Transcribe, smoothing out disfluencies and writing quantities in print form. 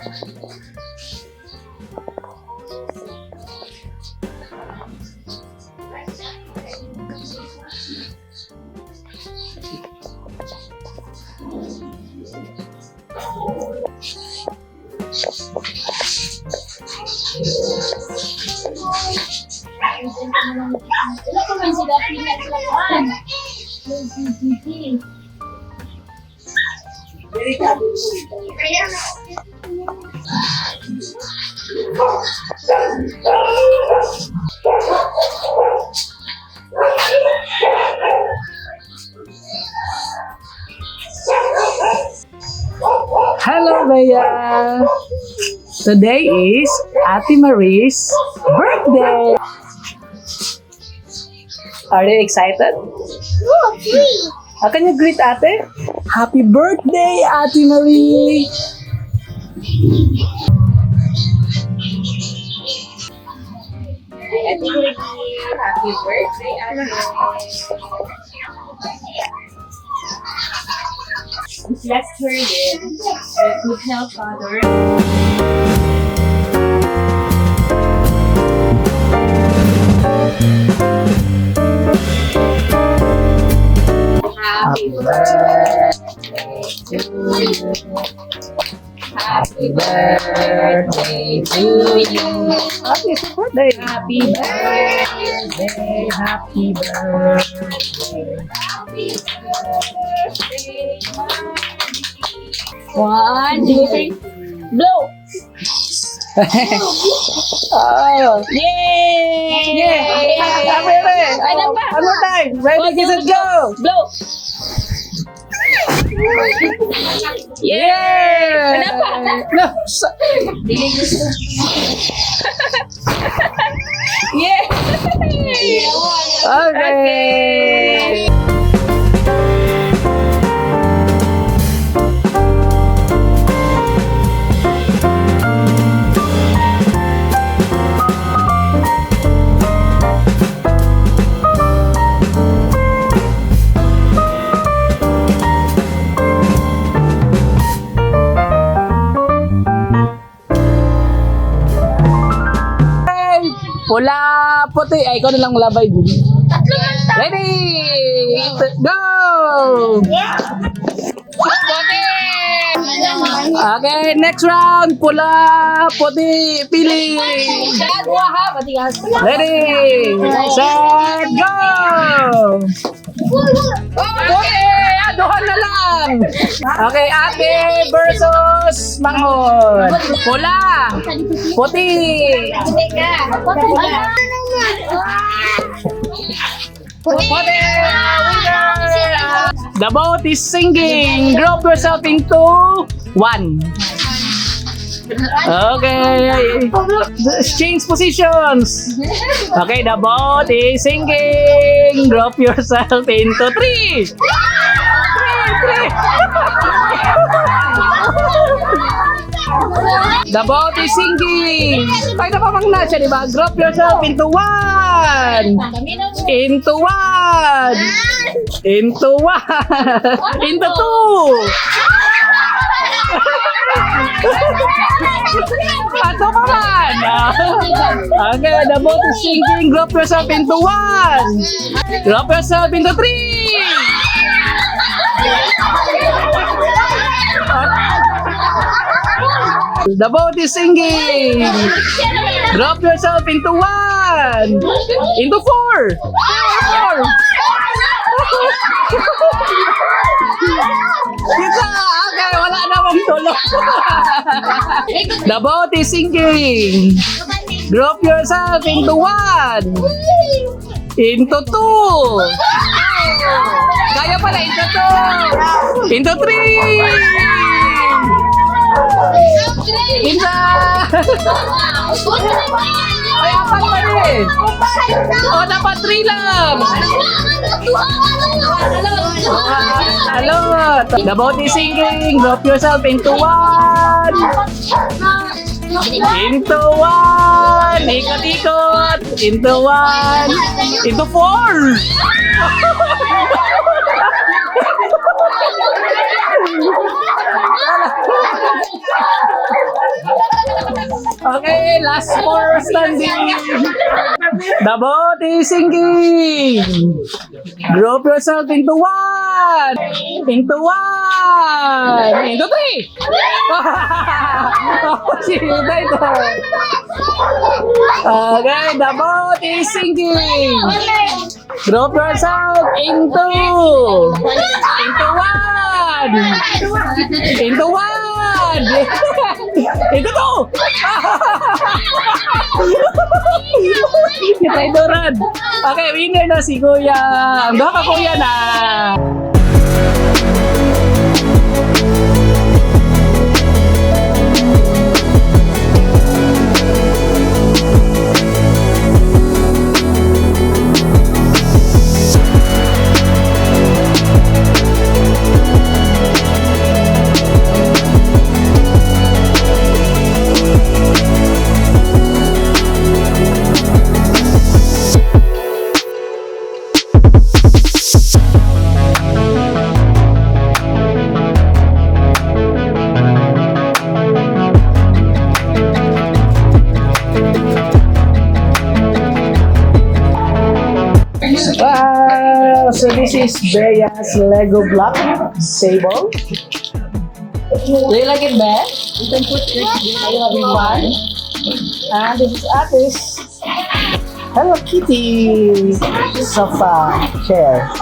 Wala ko man sila pinat sila kuhan. Hello, Bea! Today is Ate Marie's birthday! Are you excited? How can you greet Ate? Happy birthday, Ate Marie! Happy birthday, Ate. Bless her with good health, Father. Happy birthday to you. Happy birthday to you. Happy birthday! Happy birthday. Happy birthday! Happy birthday. 1, 2, 3. Blow. Oh! Yay! Yeah! Happy birthday! Ay, na pa. One more time! Ready, set, go! Blow. Yeah! Ano pa? No! Dili gusto. Yeah! Okay! Pula, puti. Ay, ikaw na lang malabay. Ready? Go! Okay, next round. Pula, puti, pili. Ready? Set, go! Okay, aduhan na lang. Okay, Ate versus Manghod. Pula, puti. Puti, winner. The boat is singing. Group yourself into 1. Okay. Change positions. Okay, the boat is sinking. Drop yourself into 3. 3. The boat is sinking. Ay, napamang na siya, di ba? Drop yourself into 1. Into 1. Into 1. Into 2. Pato pa man. Okay, the boat is sinking. Drop yourself into 1. Drop yourself into 3. The boat is sinking. Drop yourself into 1. Into 4. 4. Kita, okay, wala namang tulog. The boat is sinking. Drop yourself into 1. Into 2. Kaya pala, into 2. Into 3. Into... Ay, apat pa rin. O, dapat 3 lang. Hello. The boat is sinking. Drop yourself into 1. Into 1. Ikot-ikot. Into 1. Into 4. Okay, last four standing. The boat is sinking. Group yourself into one. Into one. Into three. Oh, si Hilda ito. Okay, the boat is sinking. Group yourself into one. Into one. Into two. Kita ito, Rad. Okay, winner na si Kuya. Ang doha ka, Kuya, na. Wow! So this is Bea's Lego block table. Do you like it, Bea? You can put it. Are you having fun? And this is Atis. Hello Kitty sofa chair.